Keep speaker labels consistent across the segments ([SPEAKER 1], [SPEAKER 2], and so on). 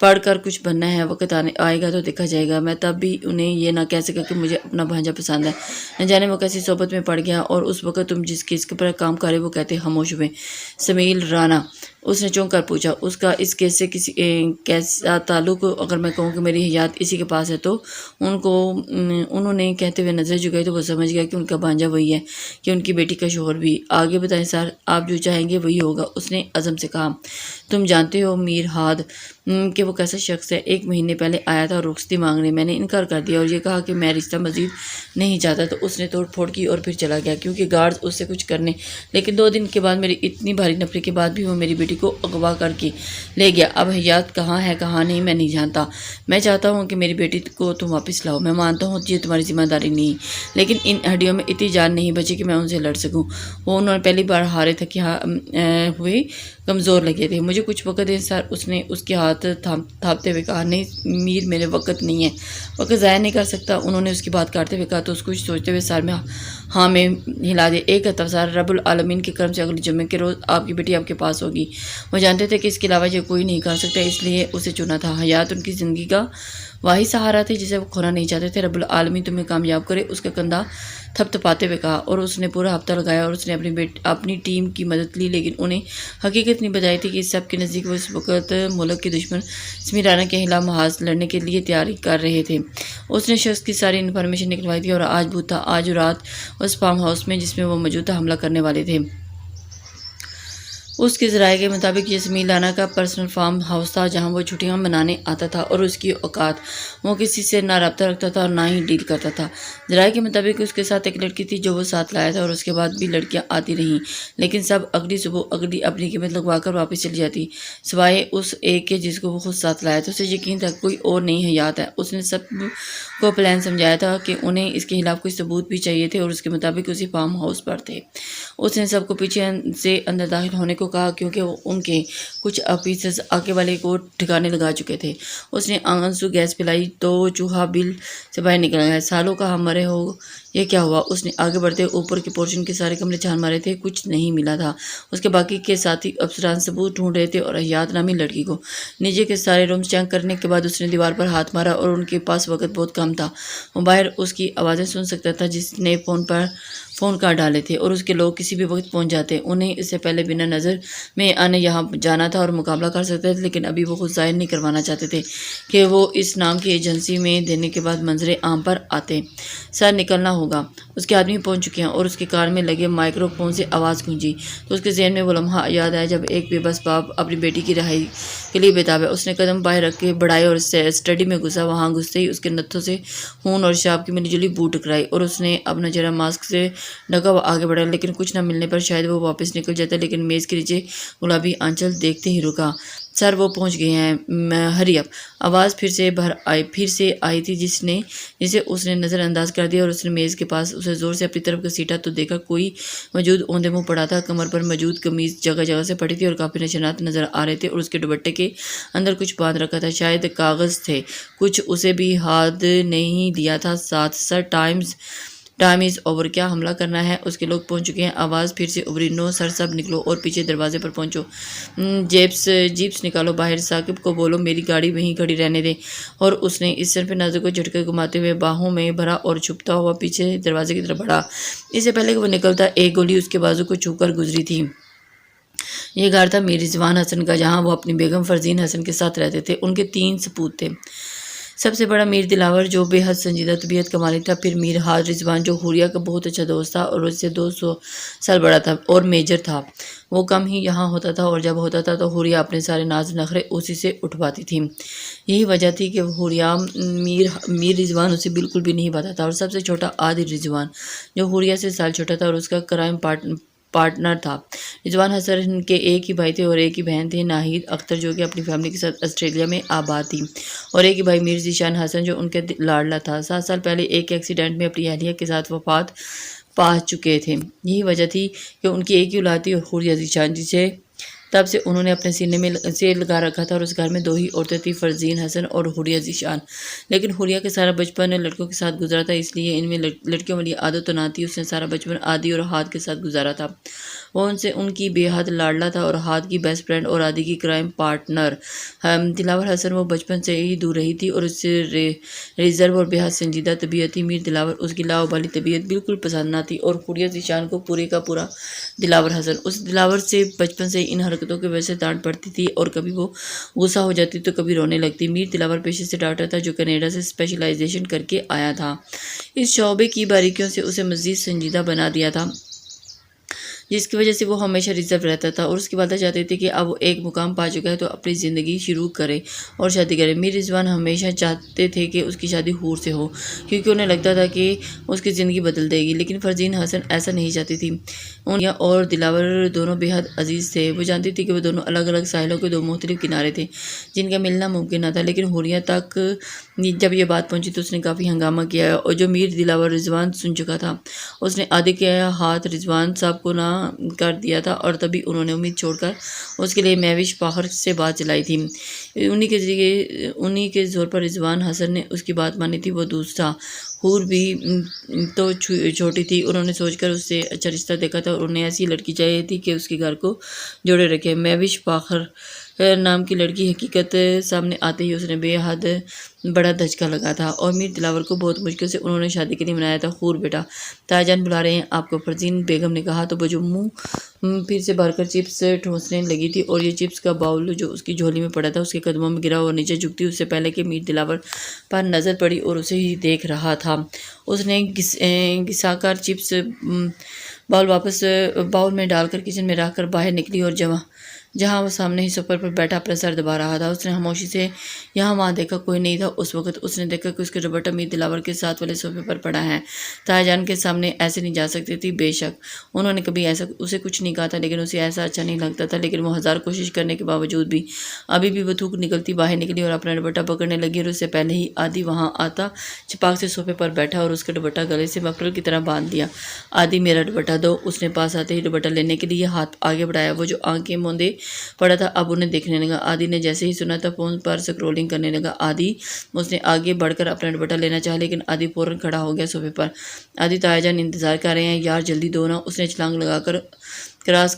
[SPEAKER 1] پڑھ کر کچھ بننا ہے، وقت آئے گا تو دیکھا جائے گا۔ میں تب بھی انہیں یہ نہ کہہ سکا کہ مجھے اپنا بھانجا پسند ہے۔ نہ جانے وہ کیسی صحبت میں پڑ گیا، اور اس وقت تم جس کیس پر کام کرے وہ کہتے خاموش ہوئے۔ سمیل رانا، اس نے چونک کر پوچھا، اس کا اس کیس سے کیسا تعلق؟ اگر میں کہوں کہ میری حیات اسی کے پاس ہے تو انہوں نے کہتے ہوئے نظر جھکائی تو وہ سمجھ گیا کہ ان کا بھانجا وہی ہے کہ ان کی بیٹی کا شوہر بھی۔ آگے بتائیں سر، آپ جو چاہیں گے وہی ہوگا، اس نے عزم سے کہا۔ تم جانتے ہو میر ہاد کہ وہ کیسا شخص ہے؟ 1 مہینے پہلے آیا تھا اور رخصتی مانگنے، میں نے انکار کر دیا اور یہ کہا کہ میں رشتہ مزید نہیں چاہتا، تو اس نے توڑ پھوڑ کی اور پھر چلا گیا کیونکہ گارڈز اس سے کچھ کرنے۔ لیکن 2 دن کے بعد میری اتنی بھاری نفرت کے بعد بھی وہ میری بیٹی کو اغوا کر کے لے گیا۔ اب حیات کہاں ہے کہاں نہیں میں نہیں جانتا۔ میں چاہتا ہوں کہ میری بیٹی کو تم واپس لاؤ۔ میں مانتا ہوں یہ تمہاری ذمہ داری نہیں، لیکن ان ہڈیوں میں اتنی جان نہیں بچی کہ میں ان سے لڑ سکوں۔ وہ انہوں نے پہلی بار ہارے تھکے ہوئے کمزور لگے تھے۔ مجھے کچھ وقت دیں سر، اس نے اس کے ہاتھ تھاپتے ہوئے کہا۔ نہیں میر، میرے وقت نہیں ہے، وقت ضائع نہیں کر سکتا۔ انہوں نے اس کی بات کاٹتے ہوئے کہا تو اس کچھ سوچتے ہوئے سر میں ہاں میں ہلا دیا۔ ایک اتفسار، رب العالمین کے کرم سے اگلے جمعے کے روز آپ کی بیٹی آپ کے پاس ہوگی۔ وہ جانتے تھے کہ اس کے علاوہ یہ کوئی نہیں کر سکتا، اس لیے اسے چنا تھا۔ حیات ان کی زندگی کا واحد سہارا تھی جسے وہ کھونا نہیں چاہتے تھے۔ رب العالمین تمہیں کامیاب کرے، اس کا کندھا تھپ تھپاتے ہوئے کہا، اور اس نے پورا ہفتہ لگایا اور اس نے اپنی ٹیم کی مدد لی، لیکن انہیں حقیقت نہیں بتائی تھی کہ اس سب کے نزدیک وہ اس وقت ملک کے دشمن سمیل رانا کے خلاف محاذ لڑنے کے لیے تیاری کر رہے تھے۔ اس نے شخص کی ساری انفارمیشن نکلوائی تھی اور آج بدھ تھا، آج رات اس فارم ہاؤس میں جس میں وہ موجود تھا حملہ کرنے والے تھے۔ اس کے ذرائع کے مطابق یہ سمیل رانا کا پرسنل فارم ہاؤس تھا جہاں وہ چھٹیاں منانے آتا تھا، اور اس کی اوقات وہ کسی سے نہ رابطہ رکھتا تھا اور نہ ہی ڈیل کرتا تھا۔ ذرائع کے مطابق اس کے ساتھ ایک لڑکی تھی جو وہ ساتھ لایا تھا، اور اس کے بعد بھی لڑکیاں آتی رہیں، لیکن سب اگلی صبح اپنی قیمت لگوا کر واپس چلی جاتی، سوائے اس ایک کے جس کو وہ خود ساتھ لایا تھا۔ اسے یقین تھا کوئی اور نہیں حیات ہے۔ اس نے سب کو پلان سمجھایا تھا کہ انہیں اس کے خلاف کچھ ثبوت بھی چاہیے تھے، اور اس کے مطابق اسی فارم ہاؤس پر تھے۔ اس نے سب کو پیچھے سے اندر داخل ہونے کو کہا کیونکہ ان کے کچھ آفیسرز آگے والے کو ٹھکانے لگا چکے تھے۔ اس نے آنسو گیس پلائی تو چوہا بل سے باہر نکل گیا۔ سالوں کا ہم مرے ہو، یہ کیا ہوا؟ اس نے آگے بڑھتے اوپر کے پورشن کے سارے کمرے چھان مارے تھے، کچھ نہیں ملا تھا۔ اس کے باقی کے ساتھی افسران ثبوت ڈھونڈ رہے تھے اور حیات نامی لڑکی کو۔ نیچے کے سارے رومز چیک کرنے کے بعد اس نے دیوار پر ہاتھ مارا، اور ان کے پاس وقت بہت کم تھا۔ وہ باہر اس کی آوازیں سن سکتا تھا جس نے فون کاٹ ڈالے تھے، اور اس کے لوگ کسی بھی وقت پہنچ جاتے۔ انہیں اس سے پہلے بنا نظر میں آنے یہاں جانا تھا اور مقابلہ کر سکتے تھے، لیکن ابھی وہ خود ظاہر نہیں کروانا چاہتے تھے کہ وہ اس نام کی ایجنسی میں دینے کے بعد منظر عام پر آتے۔ سر نکلنا ہوگا، اس کے آدمی پہنچ چکے ہیں، اور اس کے کار میں لگے مائکرو فون سے آواز گونجی تو اس کے ذہن میں وہ لمحہ یاد آیا جب ایک بے بس باپ اپنی بیٹی کی رہائی کے لیے بےتاب ہے۔ اس نے قدم باہر رکھ کے بڑھائے اور اسٹڈی میں گھسا۔ وہاں گھستے ہی اس کے نتھوں سے خون اور شراب کی ملی جلی بو ٹکرائی، اور اس نے اپنا چہرہ ماسک سے ڈھکا ہوا آگے بڑھا، لیکن کچھ نہ ملنے پر شاید وہ واپس نکل جاتا، لیکن میز کے نیچے گلابی آنچل دیکھتے ہی رکا۔ سر وہ پہنچ گئے ہیں، ہری اپ، آواز پھر سے آئی تھی جسے اس نے نظر انداز کر دیا، اور اس نے میز کے پاس اسے زور سے اپنی طرف گھسیٹا تو دیکھا کوئی موجود اوندے منہ پڑا تھا۔ کمر پر موجود قمیض جگہ جگہ سے پھٹی تھی اور کافی نشانات نظر آ رہے تھے، اور اس کے دوپٹے کے اندر کچھ باندھ رکھا تھا، شاید کاغذ تھے، کچھ اسے بھی ہاتھ نہیں دیا تھا ساتھ۔ سر ٹائم از اوور، کیا حملہ کرنا ہے؟ اس کے لوگ پہنچ چکے ہیں، آواز پھر سے ابھری۔ نو سر، سب نکلو اور پیچھے دروازے پر پہنچو، جیپس نکالو باہر، ثاقب کو بولو میری گاڑی وہیں کھڑی رہنے دے۔ اور اس نے اس طرف نازک کو جھٹکے گھماتے ہوئے باہوں میں بھرا اور چھپتا ہوا پیچھے دروازے کی طرف بڑھا۔ اس سے پہلے کہ وہ نکلتا ایک گولی اس کے بازو کو چھو کر گزری تھی۔ یہ گھر تھا میر رضوان حسن کا جہاں وہ اپنی بیگم فرزین حسن کے ساتھ رہتے تھے۔ ان کے 3 سپوت تھے، سب سے بڑا میر دلاور جو بے حد سنجیدہ طبیعت کا مالک تھا، پھر میر ہاد رضوان جو حوریہ کا بہت اچھا دوست تھا اور اس سے 200 سال بڑا تھا اور میجر تھا۔ وہ کم ہی یہاں ہوتا تھا، اور جب ہوتا تھا تو حوریہ اپنے سارے ناز نخرے اسی سے اٹھواتی تھی۔ یہی وجہ تھی کہ حوریہ میر رضوان اسے بالکل بھی نہیں پاتا تھا، اور سب سے چھوٹا عادل رضوان جو حوریہ سے سال چھوٹا تھا اور اس کا کرائم پارٹنر تھا۔ رضوان حسن کے ایک ہی بھائی تھے اور ایک ہی بہن تھی، ناہید اختر جو کہ اپنی فیملی کے ساتھ آسٹریلیا میں آباد تھی، اور ایک ہی بھائی میر ذیشان حسن جو ان کا لاڈلا تھا۔ 7 سال پہلے ایک ایکسیڈنٹ میں اپنی اہلیہ کے ساتھ وفات پا چکے تھے۔ یہی وجہ تھی کہ ان کی ایک ہی اولاد تھی، اور حوریہ ذیشان جسے تب سے انہوں نے اپنے سینے میں سیل لگا رکھا تھا، اور اس گھر میں 2 ہی عورتیں تھیں، فرزین حسن اور حوریہ ذیشان۔ لیکن حوریہ کا سارا بچپن لڑکوں کے ساتھ گزرا تھا، اس لیے ان میں لڑکیوں والی عادت تو نہ تھی۔ اس نے سارا بچپن عادی اور ہاد کے ساتھ گزارا تھا۔ وہ ان کی بے حد لاڈلا تھا اور ہاد کی بیسٹ فرینڈ اور عادی کی کرائم پارٹنر۔ دلاور حسن وہ بچپن سے ہی دور رہی تھی اور اس سے ریزرو اور بے حد سنجیدہ طبیعت تھی۔ میر دلاور اس کی لاؤبالی طبیعت بالکل پسند نہ تھی، اور حوریہ ذیشان کو پورے کا پورا دلاور حسن۔ اس دلاور سے بچپن سے ان حرکتوں کی وجہ سے ڈانٹ پڑتی تھی، اور کبھی وہ غصہ ہو جاتی تو کبھی رونے لگتی۔ میر دلاور پیشے سے ڈاکٹر تھا، جو کینیڈا سے اسپیشلائزیشن کر کے آیا تھا۔ اس شعبے کی باریکیوں سے اسے مزید سنجیدہ بنا دیا تھا، جس کی وجہ سے وہ ہمیشہ ریزرو رہتا تھا، اور اس کی والدہ چاہتی تھی کہ اب وہ ایک مقام پا چکا ہے تو اپنی زندگی شروع کرے اور شادی کرے۔ میر رضوان ہمیشہ چاہتے تھے کہ اس کی شادی حور سے ہو، کیونکہ انہیں لگتا تھا کہ اس کی زندگی بدل دے گی، لیکن فرزین حسن ایسا نہیں چاہتی تھی۔ انہیں اور دلاور دونوں بے حد عزیز تھے۔ وہ جانتی تھی کہ وہ دونوں الگ الگ ساحلوں کے 2 مختلف کنارے تھے، جن کا ملنا ممکن نہ تھا، لیکن حوریہ تک جب یہ بات پہنچی تو اس نے کافی ہنگامہ کیا، اور جو میر دلاور رضوان سن چکا تھا، اس نے عادی کے ہاتھ رضوان صاحب کو نہ کر دیا تھا، اور تبھی انہوں نے امید چھوڑ کر اس کے لیے مہوش فاخر سے بات چلائی تھی۔ انہی کے زور پر رضوان حسن نے اس کی بات مانی تھی۔ وہ دوسرا حور بھی تو چھوٹی تھی، انہوں نے سوچ کر اس سے اچھا رشتہ دیکھا تھا، اور انہیں ایسی لڑکی چاہیے تھی کہ اس کے گھر کو جوڑے رکھے۔ مہوش فاخر نام کی لڑکی حقیقت سامنے آتے ہی اس نے بے حد بڑا دھچکا لگا تھا، اور میر دلاور کو بہت مشکل سے انہوں نے شادی کے لیے منایا تھا۔ حور بیٹا، تایا جان بلا رہے ہیں آپ کو، فرزین بیگم نے کہا تو وہ جو منہ پھر سے بھر کر چپس ٹھونسنے لگی تھی، اور یہ چپس کا باؤل جو اس کی جھولی میں پڑا تھا اس کے قدموں میں گرا اور نیچے جھکتی اس سے پہلے کہ میر دلاور پر نظر پڑی اور اسے ہی دیکھ رہا تھا، اس نے گھسا کر چپس باؤل واپس باؤل میں ڈال کر کچن میں رکھ کر باہر نکلی، اور جہاں وہ سامنے ہی سوفے پر بیٹھا اپنا سر دبا رہا تھا، اس نے خاموشی سے یہاں وہاں دیکھا، کوئی نہیں تھا۔ اس وقت اس نے دیکھا کہ اس کا دوپٹہ میر دلاور کے ساتھ والے سوفے پر پڑا ہے۔ تایا جان کے سامنے ایسے نہیں جا سکتی تھی، بے شک انہوں نے کبھی ایسا اسے کچھ نہیں کہا تھا، لیکن اسے ایسا اچھا نہیں لگتا تھا، لیکن وہ ہزار کوشش کرنے کے باوجود بھی ابھی بھی وہ تھوک نکلتی باہر نکلی اور اپنا دوپٹہ پکڑنے لگی، اور اس سے پہلے ہی عادی وہاں آتا چھپاک سے سوفے پر بیٹھا اور اس کا دوپٹہ گلے سے مفرل کی طرح باندھ دیا۔ عادی میرا دوپٹہ دو، اس نے پاس آتے ہی دوپٹہ لینے کے لیے ہاتھ آگے بڑھایا۔ وہ جو آنکھیں موندے پڑا تھا اب انہیں دیکھنے لگا۔ عادی نے جیسے ہی سنا تھا فون پر سکرولنگ کرنے لگا۔ عادی، اس نے آگے بڑھ کر اپنا دوپٹہ لینا چاہا، لیکن عادی فوراً کھڑا ہو گیا سوفے پر۔ عادی، تایا جان انتظار کر رہے ہیں یار، جلدی دو نا۔ اس نے چھلانگ لگا کر کراس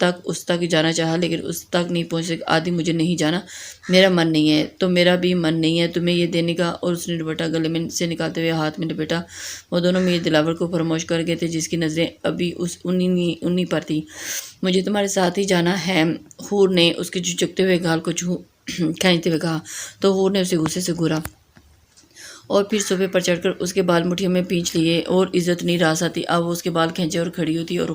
[SPEAKER 1] تک اس تک جانا چاہا، لیکن اس تک نہیں پہنچ سکا۔ عادی، مجھے نہیں جانا، میرا من نہیں ہے۔ تو میرا بھی من نہیں ہے تمہیں یہ دینے کا، اور اس نے دوپٹہ گلے میں سے نکالتے ہوئے ہاتھ میں لپیٹا۔ وہ دونوں میر دلاور کو فراموش کر گئے تھے، جس کی نظریں ابھی انہی پر تھی۔ مجھے تمہارے ساتھ ہی جانا ہے، حور نے اس کے جھکتے ہوئے گال کو کھینچتے ہوئے کہا، تو حور نے اسے غصے سے گھورا اور پھر صوفے پر چڑھ کر اس کے بال مٹھیوں میں پینچ لیے، اور عزت نہیں راس آتی اب وہ اس کے بال کھینچے اور کھڑی ہوتی، اور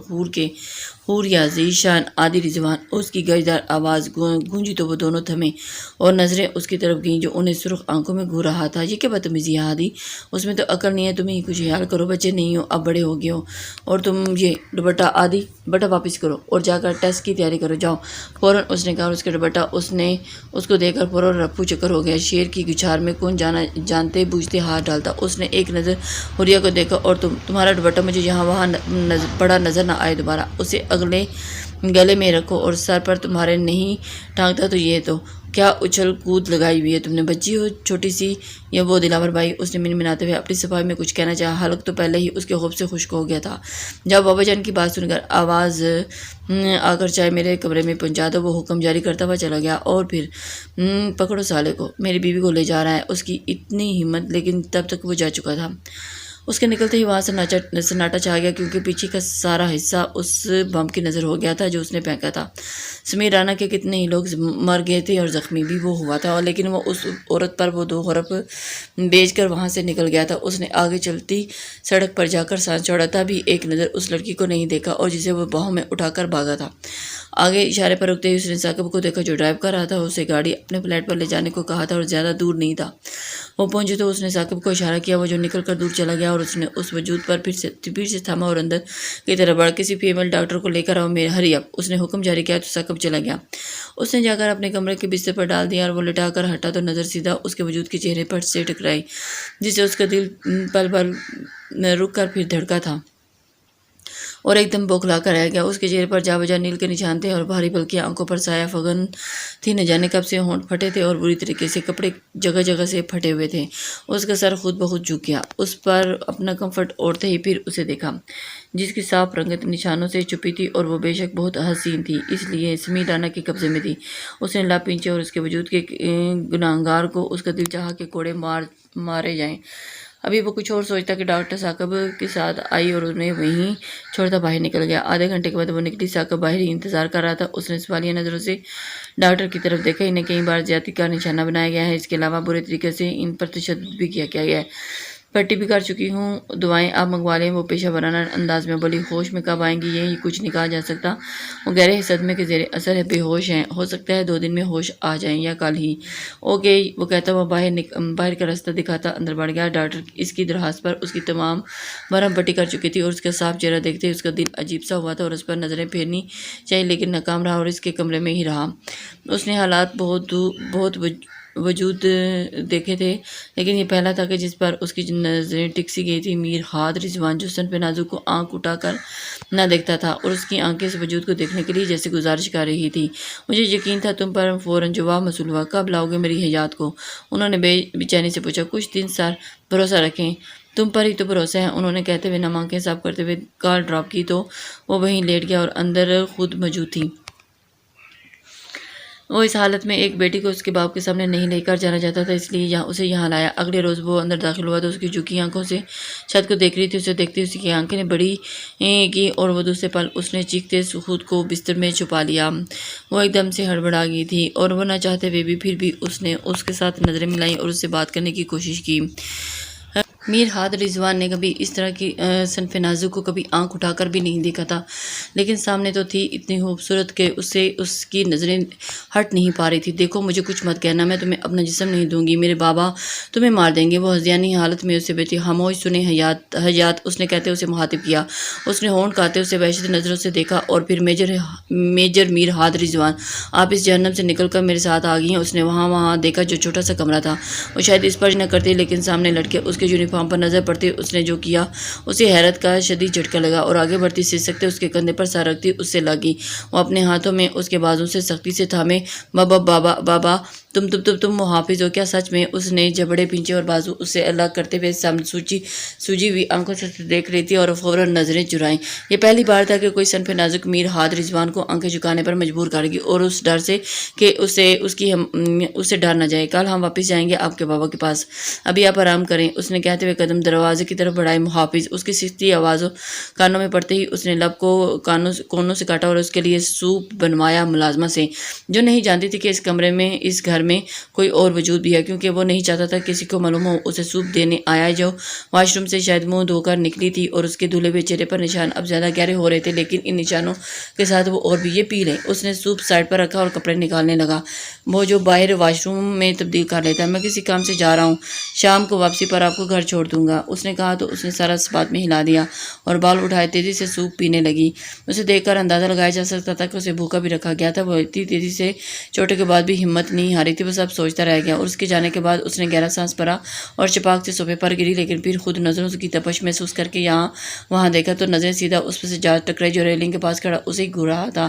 [SPEAKER 1] حوریہ ذیشان عادی رضوان اس کی گجدار آواز گونجی تو وہ دونوں تھمے اور نظریں اس کی طرف گئیں جو انہیں سرخ آنکھوں میں گھور رہا تھا۔ یہ کیا بدتمیزی ہے عادی، اس میں تو عقل نہیں ہے، تمہیں ہی کچھ خیال کرو، بچے نہیں ہو، اب بڑے ہو گئے ہو، اور تم یہ دوپٹہ عادی دوپٹہ واپس کرو اور جا کر ٹیسٹ کی تیاری کرو، جاؤ فوراً، اس نے کہا، اور اس کا دوپٹہ اس نے اس کو دیکھ کر فوراً رفو چکر ہو گیا۔ شیر کی گچھار میں کون جانتے بوجھتے ہاتھ ڈالتا۔ اس نے ایک نظر حوریہ کو دیکھا، اور تمہارا دوپٹہ مجھے یہاں وہاں پڑا نظر نہ آئے دوبارہ، اسے اگلے گلے میں رکھو، اور سر پر تمہارے نہیں ٹانگتا تو یہ تو کیا اچھل کود لگائی ہوئی ہے تم نے، بچی ہو چھوٹی سی یا وہ دلاور بھائی، اس نے منمناتے ہوئے اپنی صفائی میں کچھ کہنا چاہا، حلق تو پہلے ہی اس کے خوف سے خشک ہو گیا تھا۔ جب بابا جان کی بات سن کر آواز آ کر چائے میرے کمرے میں پہنچا دو، وہ حکم جاری کرتا ہوا چلا گیا، اور پھر پکڑو سالے کو، میری بیوی کو لے جا رہا ہے، اس کی اتنی ہمت، لیکن تب تک وہ جا چکا تھا۔ اس کے نکلتے ہی وہاں سے سناٹا چھا گیا، کیونکہ پیچھے کا سارا حصہ اس بم کی نظر ہو گیا تھا جو اس نے پھینکا تھا۔ سمیر رانا کے کتنے ہی لوگ مر گئے تھے اور زخمی بھی وہ ہوا تھا، لیکن وہ اس عورت پر وہ 2 حرف بیچ کر وہاں سے نکل گیا تھا۔ اس نے آگے چلتی سڑک پر جا کر سانس چھوڑا تھا، بھی ایک نظر اس لڑکی کو نہیں دیکھا اور جسے وہ باہوں میں اٹھا کر بھاگا تھا۔ آگے اشارے پر رکتے ہی اس نے ثاقب کو دیکھا جو ڈرائیو کر رہا تھا، اسے گاڑی اپنے فلیٹ پر لے جانے کو کہا تھا اور زیادہ دور نہیں تھا۔ وہ پہنچے تو اس نے ثاقب کو اشارہ کیا، وہ جو نکل کر دور چلا گیا، اور اس نے اس وجود پر پھر سے تھاما اور اندر کی طرف بڑھ کسی فیمیل ڈاکٹر کو لے کر آؤ، میرے ہری اپ، اس نے حکم جاری کیا تو ثاقب چلا گیا۔ اس نے جا کر اپنے کمرے کے بستر پر ڈال دیا اور وہ لٹا کر ہٹا تو نظر سیدھا اس کے وجود کے چہرے پر سے ٹکرائی، جس سے اس کا دل پل پل رک کر پھر دھڑکا تھا۔ اور ایک دم بوکھلا کر رہ گیا۔ اس کے چہرے پر جا بجا نیل کے نشان تھے اور بھاری بلکہ آنکھوں پر سایہ فگن تھی۔ نہ جانے کب سے ہونٹ پھٹے تھے اور بری طریقے سے کپڑے جگہ جگہ سے پھٹے ہوئے تھے۔ اس کا سر خود بخود جھک گیا۔ اس پر اپنا کمفرٹ اوڑھتے ہی پھر اسے دیکھا، جس کی صاف رنگت نشانوں سے چھپی تھی اور وہ بے شک بہت حسین تھی، اس لیے سمیرانہ کے قبضے میں تھی۔ اس نے لب پینچے اور اس کے وجود کے گناہگار کو اس کا دل چاہا کہ کوڑے مارے جائیں۔ ابھی وہ کچھ اور سوچتا کہ ڈاکٹر ثاقب کے ساتھ آئی اور انہیں وہیں چھوڑتا باہر نکل گیا۔ آدھے گھنٹے کے بعد وہ نکلی۔ ثاقب باہر ہی انتظار کر رہا تھا۔ اس نے سوالیہ نظروں سے ڈاکٹر کی طرف دیکھا۔ انہیں کئی بار زیادتی کا نشانہ بنایا گیا ہے، اس کے علاوہ برے طریقے سے ان پر تشدد بھی کیا گیا ہے۔ پٹی بھی کر چکی ہوں، دعائیں آپ منگوا لیں، وہ پیشہ ورانہ انداز میں بولی۔ ہوش میں کب آئیں گی یہی کچھ نہیں کہا جا سکتا۔ وہ گہرے صدمے کے زیر اثر بے ہوش ہیں، ہو سکتا ہے 2 دن میں ہوش آ جائیں یا کل ہی۔ اوکے، وہ کہتا ہوا باہر کا راستہ دکھاتا اندر بڑھ گیا۔ ڈاکٹر اس کی درخواست پر اس کی تمام مرہم پٹی کر چکی تھی اور اس کا صاف چہرہ دیکھتے اس کا دل عجیب سا ہوا تھا اور اس پر نظریں پھیرنی چاہیے لیکن ناکام رہا اور اس کے کمرے میں ہی رہا۔ اس نے حالات بہت وجود دیکھے تھے لیکن یہ پہلا تھا کہ جس پر اس کی نظریں ٹک سی گئی تھی۔ میر ہاد رضوان جو سن پہ نازک کو آنکھ اٹھا کر نہ دیکھتا تھا اور اس کی آنکھیں اس وجود کو دیکھنے کے لیے جیسے گزارش کر رہی تھی۔ مجھے یقین تھا تم پر فوراً جواب موصول ہوا، کب لاؤ گے میری حیات کو؟ انہوں نے بے چینی سے پوچھا۔ کچھ دن سر، بھروسہ رکھیں، تم پر ہی تو بھروسہ ہے، انہوں نے کہتے ہوئے نم آنکھیں صاف کرتے ہوئے کال ڈراپ کی تو وہ وہیں لیٹ گیا اور اندر خود موجود تھی۔ وہ اس حالت میں ایک بیٹی کو اس کے باپ کے سامنے نہیں لے کر جانا چاہتا تھا، اس لیے اسے یہاں لایا۔ اگلے روز وہ اندر داخل ہوا تو اس کی جھکی آنکھوں سے چھت کو دیکھ رہی تھی۔ اسے دیکھتے اس کی آنکھیں نے بڑی کی اور وہ دوسرے پل اس نے چیختے خود کو بستر میں چھپا لیا۔ وہ ایک دم سے ہڑبڑا گئی تھی اور وہ نہ چاہتے ہوئے بھی پھر بھی اس نے اس کے ساتھ نظریں ملائیں اور اس سے بات کرنے کی کوشش کی۔ میر ہاد رضوان نے کبھی اس طرح کی صنف نازک کو کبھی آنکھ اٹھا کر بھی نہیں دیکھا تھا، لیکن سامنے تو تھی اتنی خوبصورت کہ اس سے اس کی نظریں ہٹ نہیں پا رہی تھی۔ دیکھو، مجھے کچھ مت کہنا، میں تمہیں اپنا جسم نہیں دوں گی، میرے بابا تمہیں مار دیں گے۔ وہ ہذیانی حالت میں اسے بیٹھی خاموش سنے حیات، اس نے کہتے اسے مخاطب کیا۔ اس نے ہونٹ کاتے اسے وحشتی نظروں سے دیکھا اور پھر میجر میر ہاد رضوان، آپ اس جہنم سے نکل کر میرے ساتھ آ گئی ہیں۔ اس نے وہاں دیکھا جو چھوٹا سا کمرہ تھا۔ وہ شاید اس پر نہ کرتی لیکن سامنے لٹکے اس کے یونیفارم پر نظر پڑتی اس نے جو کیا اسے حیرت کا شدید جھٹکا لگا اور آگے بڑھتی سسکتے اس کے کندھے پر سر رکھتی اس سے لگی۔ وہ اپنے ہاتھوں میں اس کے بازوں سے سختی سے تھامے، بابا تم محافظ ہو کیا سچ میں؟ اس نے جبڑے پینچے اور بازو اس سے الگ کرتے ہوئے سامنے سوجی ہوئی آنکھوں سے دیکھ رہی تھی اور فوراً نظریں چرائیں۔ یہ پہلی بار تھا کہ کوئی صنف نازک میر ہاد رضوان کو آنکھیں جھکانے پر مجبور کرے گی اور اس ڈر سے کہ اسے ڈر نہ جائے۔ کل ہم واپس جائیں گے آپ کے بابا کے پاس، ابھی آپ آرام کریں، اس نے کہتے ہوئے قدم دروازے کی طرف بڑھائے۔ محافظ، اس کی سختی آواز کانوں میں پڑتے ہی اس نے لب کو کونوں سے کاٹا اور اس کے لیے سوپ بنوایا ملازمہ سے، جو نہیں جانتی تھی کہ اس گھر میں کوئی اور وجود بھی ہے، کیونکہ وہ نہیں چاہتا تھا کسی کو معلوم ہو اسے سوپ دینے آیا جو واش روم سے شاید منہ دھو کر نکلی تھی اور اس کے دھلے ہوئے چہرے پر نشان اب زیادہ گہرے ہو رہے تھے، لیکن ان نشانوں کے ساتھ وہ اور بھی یہ پی لیں۔ اس نے سوپ سائڈ پر رکھا اور کپڑے نکالنے لگا، وہ جو باہر واش روم میں تبدیل کر لیتا ہے۔ میں کسی کام سے جا رہا ہوں، شام کو واپسی پر آپ کو گھر چھوڑ دوں گا، اس نے کہا تو اس نے سارا اس بات میں ہلا دیا اور بال اٹھائے تیزی سے سوپ پینے لگی۔ اسے دیکھ کر اندازہ لگایا جا سکتا تھا کہ اسے بھوکا بھی رکھا گیا تھا۔ وہ اتنی تیزی سے چوٹے کے بعد بھی ہمت نہیں ہاری تھی، وہ سب سوچتا رہ گیا اور اس کے جانے کے بعد اس نے گہرا سانس بھرا اور چپاک سے صوفے پر گری، لیکن پھر خود نظروں کی تپش محسوس کر کے یہاں وہاں دیکھا تو نظریں سیدھا اس پر سے جا ٹکرائی جو ریلنگ کے پاس کھڑا اسے گھور رہا تھا۔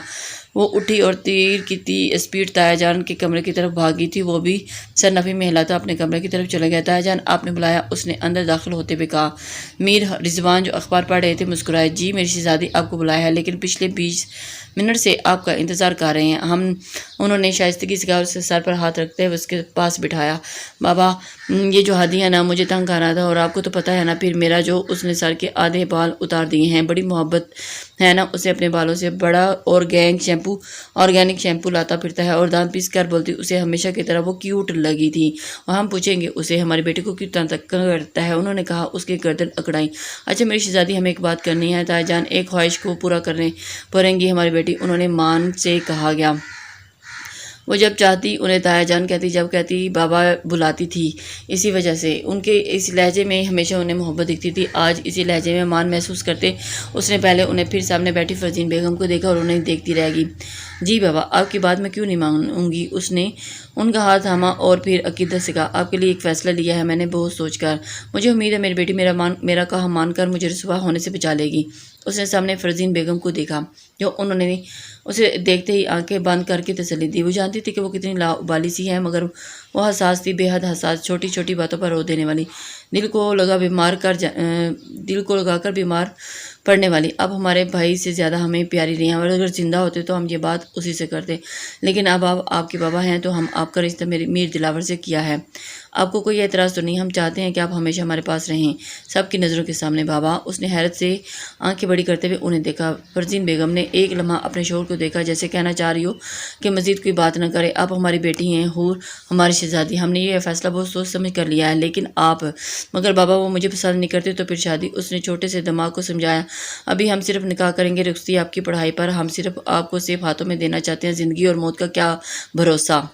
[SPEAKER 1] وہ اٹھی اور تیر کی اسپیڈ تایا جان کے کمرے کی طرف بھاگی تھی۔ وہ بھی سر نفی میں ہلاتا اپنے کمرے کی طرف چلا گیا۔ تایا جان، آپ نے بلایا؟ اس نے اندر داخل ہوتے ہوئے کہا۔ میر رضوان جو اخبار پڑھ رہے تھے مسکرائے۔ جی میری شہزادی آپ کو بلایا ہے، لیکن پچھلے 20 منٹ سے آپ کا انتظار کر رہے ہیں ہم۔ انہوں نے شائستگی سے کہا اور اس کے سر پر ہاتھ رکھتے ہوئے اس کے پاس بٹھایا۔ بابا، یہ جو ہادی ہے نا مجھے تنگ کر رہا تھا اور آپ کو تو پتہ ہے نا پھر میرا جو اس نے سر کے آدھے بال اتار دیے ہیں، بڑی محبت ہے نا اسے اپنے بالوں سے، بڑا آرگینک شیمپو لاتا پھرتا ہے اور دانت پیس کر بولتی اسے ہمیشہ کی طرح وہ کیوٹ لگی تھی۔ اور ہم پوچھیں گے اسے ہمارے بیٹے کو کیوں تنگ کرتا ہے؟ انہوں نے کہا۔ اس کی گردن اکڑائی۔ اچھا میری شہزادی، ہمیں ایک بات کرنی ہے۔ تایا جان، ایک خواہش کو پورا کرنے پڑیں گی ہماری بیٹی، انہوں نے مان سے کہا گیا۔ وہ جب چاہتی انہیں تایا جان کہتی، جب کہتی بابا بلاتی تھی، اسی وجہ سے ان کے اس لہجے میں ہمیشہ انہیں محبت دکھتی تھی۔ آج اسی لہجے میں مان محسوس کرتے اس نے پہلے انہیں پھر سامنے بیٹھی فرزین بیگم کو دیکھا اور انہیں دیکھتی رہ گئی۔ جی بابا، آپ کی بات میں کیوں نہیں مانوں گی؟ اس نے ان کا ہاتھ تھاما اور پھر عقیدت سے کہا، آپ کے لیے ایک فیصلہ لیا ہے میں نے بہت سوچ کر، مجھے امید ہے میری بیٹی میرا کہا مان کر مجھے رسوا ہونے سے بچا لے گی۔ اس نے سامنے فرزین بیگم کو دیکھا جو انہوں نے اسے دیکھتے ہی آنکھیں بند کر کے تسلی دی۔ وہ جانتی تھی کہ وہ کتنی لاابالی سی ہے، مگر وہ حساس تھی، بے حد حساس، چھوٹی چھوٹی باتوں پر رو دینے والی، دل کو لگا کر بیمار پڑنے والی۔ اب ہمارے بھائی سے زیادہ ہمیں پیاری نہیں ہے، اور اگر زندہ ہوتے تو ہم یہ بات اسی سے کرتے، لیکن اب آپ کے بابا ہیں تو ہم آپ کا رشتہ میر دلاور سے کیا ہے۔ آپ کو کوئی اعتراض تو نہیں؟ ہم چاہتے ہیں کہ آپ ہمیشہ ہمارے پاس رہیں، سب کی نظروں کے سامنے۔ بابا، اس نے حیرت سے آنکھیں بڑی کرتے ہوئے انہیں دیکھا۔ فرزین بیگم نے ایک لمحہ اپنے شوہر کو دیکھا، جیسے کہنا چاہ رہی ہو کہ مزید کوئی بات نہ کرے۔ آپ ہماری بیٹی ہیں، حور، ہماری شہزادی، ہم نے یہ فیصلہ بہت سوچ سمجھ کر لیا ہے، لیکن آپ مگر بابا وہ مجھے پسند نہیں کرتے تو پھر شادی؟ اس نے چھوٹے سے دماغ کو سمجھایا، ابھی ہم صرف نکاح کریں گے، رخصتی آپ کی پڑھائی پر، ہم صرف آپ کو سیف ہاتھوں میں دینا چاہتے ہیں، زندگی اور موت کا کیا بھروسہ۔